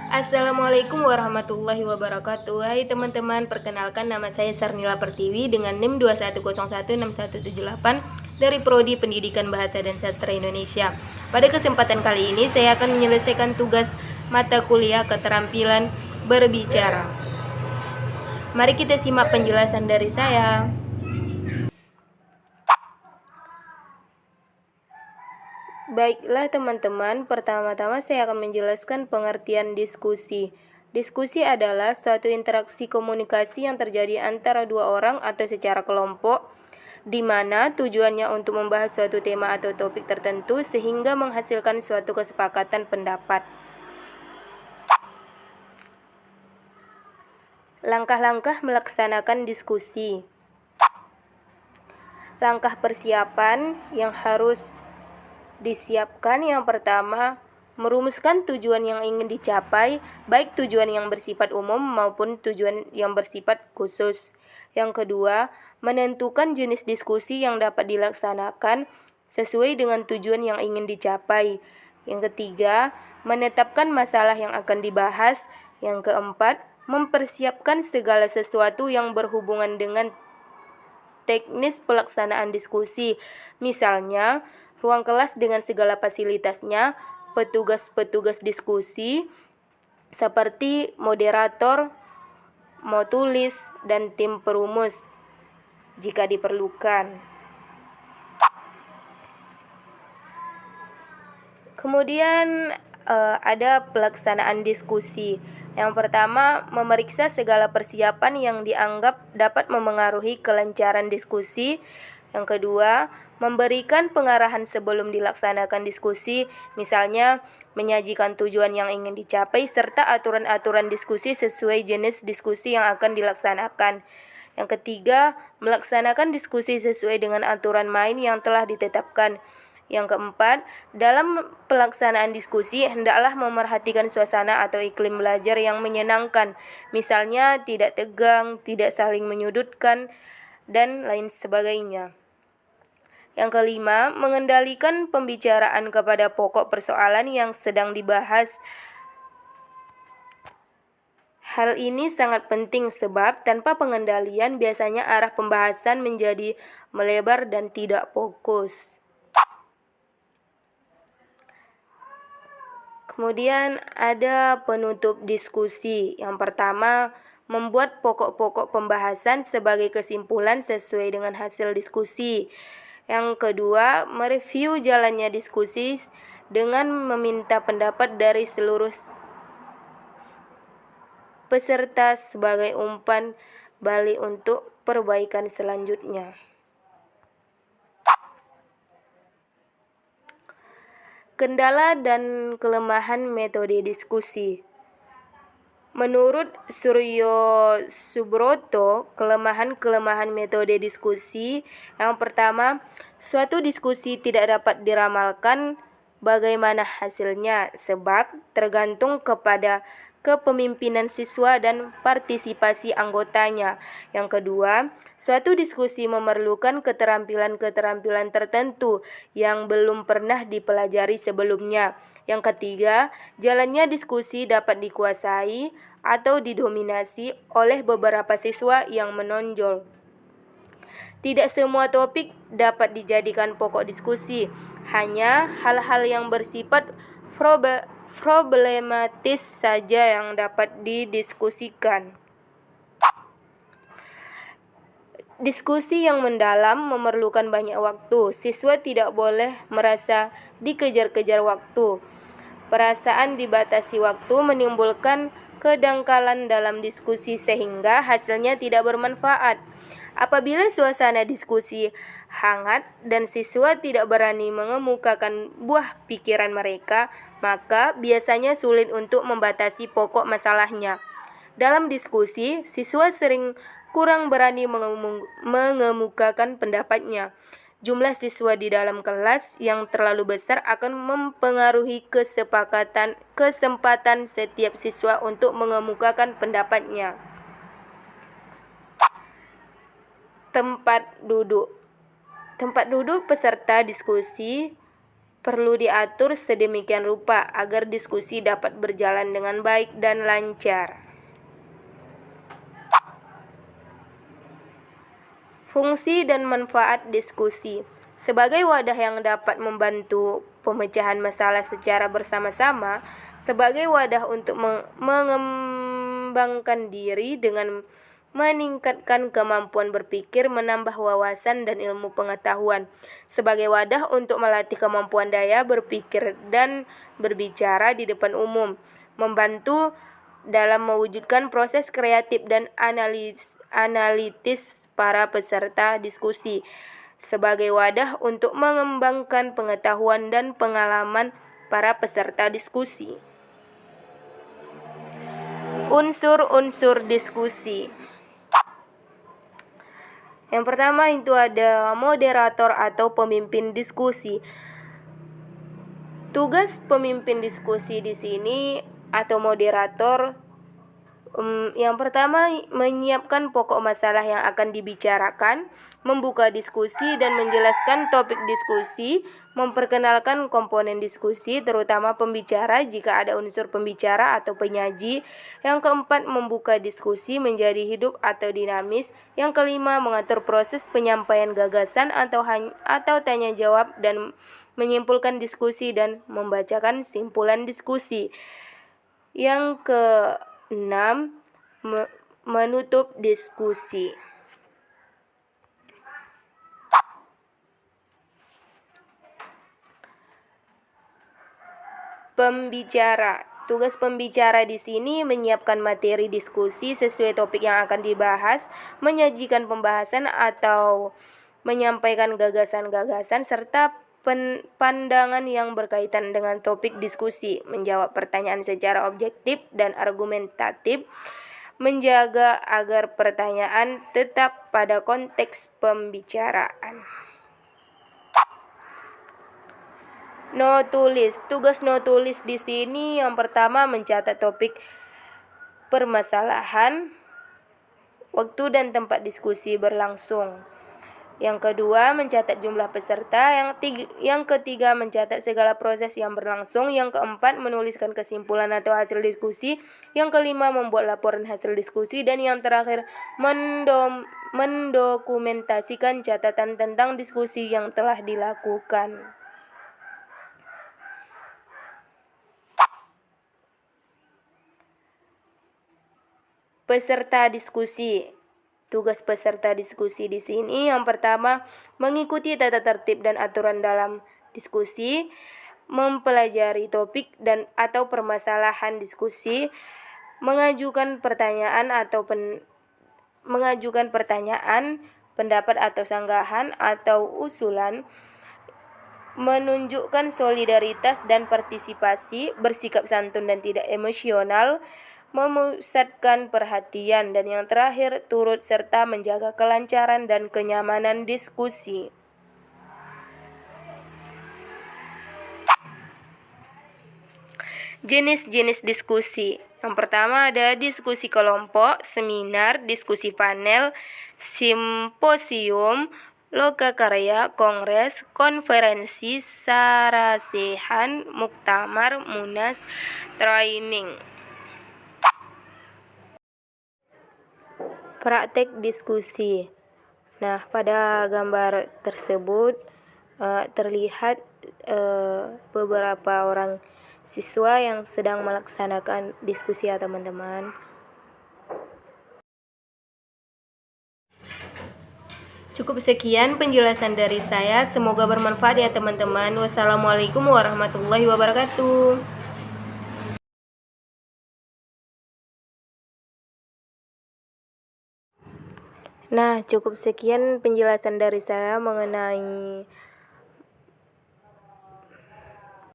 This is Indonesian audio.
Assalamualaikum warahmatullahi wabarakatuh. Hai teman-teman, perkenalkan nama saya Sarnila Pertiwi dengan NIM 21016178 dari Prodi Pendidikan Bahasa dan Sastra Indonesia. Pada kesempatan kali ini saya akan menyelesaikan tugas mata kuliah keterampilan berbicara. Mari kita simak penjelasan dari saya. Baiklah teman-teman, pertama-tama saya akan menjelaskan pengertian diskusi. Diskusi adalah suatu interaksi komunikasi yang terjadi antara dua orang atau secara kelompok, di mana tujuannya untuk membahas suatu tema atau topik tertentu sehingga menghasilkan suatu kesepakatan pendapat. Langkah-langkah melaksanakan diskusi. Langkah persiapan yang harus disiapkan, yang pertama, merumuskan tujuan yang ingin dicapai, baik tujuan yang bersifat umum maupun tujuan yang bersifat khusus. Yang kedua, menentukan jenis diskusi yang dapat dilaksanakan sesuai dengan tujuan yang ingin dicapai. Yang ketiga, menetapkan masalah yang akan dibahas. Yang keempat, mempersiapkan segala sesuatu yang berhubungan dengan teknis pelaksanaan diskusi, misalnya ruang kelas dengan segala fasilitasnya, petugas-petugas diskusi seperti moderator, mau tulis, dan tim perumus jika diperlukan. Kemudian ada pelaksanaan diskusi. Yang pertama, memeriksa segala persiapan yang dianggap dapat memengaruhi kelancaran diskusi. Yang kedua, memberikan pengarahan sebelum dilaksanakan diskusi, misalnya menyajikan tujuan yang ingin dicapai serta aturan-aturan diskusi sesuai jenis diskusi yang akan dilaksanakan. Yang ketiga, melaksanakan diskusi sesuai dengan aturan main yang telah ditetapkan. Yang keempat, dalam pelaksanaan diskusi hendaklah memerhatikan suasana atau iklim belajar yang menyenangkan, misalnya tidak tegang, tidak saling menyudutkan, dan lain sebagainya. Yang kelima, mengendalikan pembicaraan kepada pokok persoalan yang sedang dibahas. Hal ini sangat penting sebab tanpa pengendalian biasanya arah pembahasan menjadi melebar dan tidak fokus. Kemudian ada penutup diskusi. Yang pertama, membuat pokok-pokok pembahasan sebagai kesimpulan sesuai dengan hasil diskusi. Yang kedua, mereview jalannya diskusi dengan meminta pendapat dari seluruh peserta sebagai umpan balik untuk perbaikan selanjutnya. Kendala dan kelemahan metode diskusi. Menurut Suryo Subroto, kelemahan-kelemahan metode diskusi, yang pertama, suatu diskusi tidak dapat diramalkan bagaimana hasilnya sebab tergantung kepada kepemimpinan siswa dan partisipasi anggotanya. Yang kedua, suatu diskusi memerlukan keterampilan-keterampilan tertentu yang belum pernah dipelajari sebelumnya. Yang ketiga, jalannya diskusi dapat dikuasai atau didominasi oleh beberapa siswa yang menonjol. Tidak semua topik dapat dijadikan pokok diskusi, hanya hal-hal yang bersifat problematis saja yang dapat didiskusikan. Diskusi yang mendalam memerlukan banyak waktu. Siswa tidak boleh merasa dikejar-kejar waktu. Perasaan dibatasi waktu menimbulkan kedangkalan dalam diskusi sehingga hasilnya tidak bermanfaat. Apabila suasana diskusi hangat dan siswa tidak berani mengemukakan buah pikiran mereka, maka biasanya sulit untuk membatasi pokok masalahnya. Dalam diskusi, siswa sering kurang berani mengemukakan pendapatnya. Jumlah siswa di dalam kelas yang terlalu besar akan mempengaruhi kesempatan setiap siswa untuk mengemukakan pendapatnya. Tempat duduk. Tempat duduk peserta diskusi perlu diatur sedemikian rupa agar diskusi dapat berjalan dengan baik dan lancar. Fungsi dan manfaat diskusi. Sebagai wadah yang dapat membantu pemecahan masalah secara bersama-sama, sebagai wadah untuk mengembangkan diri dengan meningkatkan kemampuan berpikir, menambah wawasan dan ilmu pengetahuan, sebagai wadah untuk melatih kemampuan daya berpikir dan berbicara di depan umum, membantu dalam mewujudkan proses kreatif dan analitis para peserta diskusi, sebagai wadah untuk mengembangkan pengetahuan dan pengalaman para peserta diskusi. Unsur-unsur diskusi. Yang pertama itu ada moderator atau pemimpin diskusi. Tugas pemimpin diskusi di sini atau moderator yang pertama menyiapkan pokok masalah yang akan dibicarakan, membuka diskusi dan menjelaskan topik diskusi, memperkenalkan komponen diskusi terutama pembicara jika ada unsur pembicara atau penyaji. Yang keempat, membuka diskusi menjadi hidup atau dinamis. Yang kelima, mengatur proses penyampaian gagasan atau tanya jawab dan menyimpulkan diskusi dan membacakan simpulan diskusi. Yang ke-6, menutup diskusi. Pembicara. Tugas pembicara di sini menyiapkan materi diskusi sesuai topik yang akan dibahas, menyajikan pembahasan atau menyampaikan gagasan-gagasan serta pandangan yang berkaitan dengan topik diskusi, menjawab pertanyaan secara objektif dan argumentatif, menjaga agar pertanyaan tetap pada konteks pembicaraan. No tulis. Tugas no tulis di sini yang pertama mencatat topik permasalahan, waktu dan tempat diskusi berlangsung. Yang kedua, mencatat jumlah peserta. Yang ketiga, mencatat segala proses yang berlangsung. Yang keempat, menuliskan kesimpulan atau hasil diskusi. Yang kelima, membuat laporan hasil diskusi. Dan yang terakhir, mendokumentasikan catatan tentang diskusi yang telah dilakukan. Peserta diskusi. Tugas peserta diskusi di sini yang pertama, mengikuti tata tertib dan aturan dalam diskusi, mempelajari topik atau permasalahan diskusi, mengajukan pertanyaan, pendapat atau sanggahan atau usulan, menunjukkan solidaritas dan partisipasi, bersikap santun dan tidak emosional, memusatkan perhatian, dan yang terakhir turut serta menjaga kelancaran dan kenyamanan diskusi. Jenis-jenis diskusi. Yang pertama ada diskusi kelompok, seminar, diskusi panel, simposium, lokakarya, kongres, konferensi, sarasehan, muktamar, munas, training. Praktek diskusi. Nah, pada gambar tersebut terlihat beberapa orang siswa yang sedang melaksanakan diskusi ya teman-teman. Cukup sekian penjelasan dari saya, semoga bermanfaat ya teman-teman. Wassalamualaikum warahmatullahi wabarakatuh. Nah, cukup sekian penjelasan dari saya mengenai